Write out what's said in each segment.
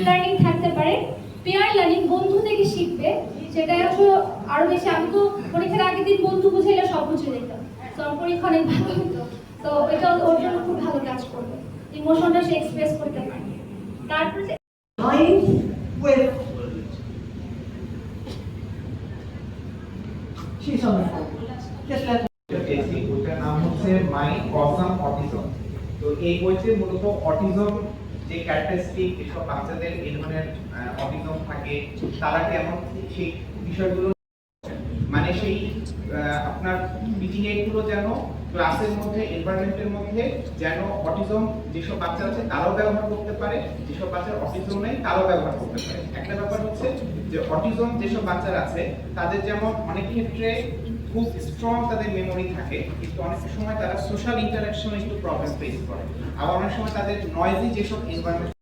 Learning থাকতে পারে, pair learning বন্ধু থেকে শিখবে, সেটা আসলে আরো বেশি। আমি তো পরীক্ষার আগের দিন বন্ধু বুঝাইলে সব বুঝে যেতাম, তো পরীক্ষা অনেক ভালো হতো। তো এটা ওর জন্য খুব ভালো কাজ করবে, ইমোশনটা সে এক্সপ্রেস করতে পারে। তারপর with she's on the phone. Just let AC ওটার নাম হচ্ছে মাই অসাম অটিজম। তো এই বইতে মূলত অটিজম যে ক্যারেক্টারিস্টিক, এসব বাচ্চাদের এই ধরনের অটিজম থাকে, তারা কেমন, সেই বিষয়গুলো, মানে সেই আপনার টিচিং এইডগুলো যেন ক্লাসের মধ্যে, এনভায়রনমেন্টের মধ্যে যেন অটিজম যেসব বাচ্চা আছে তারাও ব্যবহার করতে পারে, যেসব বাচ্চার অটিজম নেই তারাও ব্যবহার করতে পারে। একটা ব্যাপার হচ্ছে যে অটিজম যেসব বাচ্চারা আছে তাদের যেমন অনেক ক্ষেত্রে খুব স্ট্রং তাদের মেমোরি থাকে, কিন্তু অনেক সময় তারা সোশ্যাল ইন্টারাকশনে একটু প্রবলেম ফেস করে। আবার অনেক সময় তাদের নয়েজি যেসব এনভায়রনমেন্ট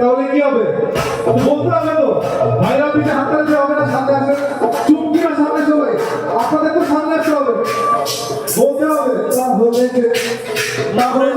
তাহলে কি হবে? বলতে হবে তো, ভাইরা পিঠে হাত দিতে হবে না, সামনে আসবে চুমকি না, সামনে সবাই আপনাদের তো সামনে আসতে হবে, বলতে হবে। তাহলে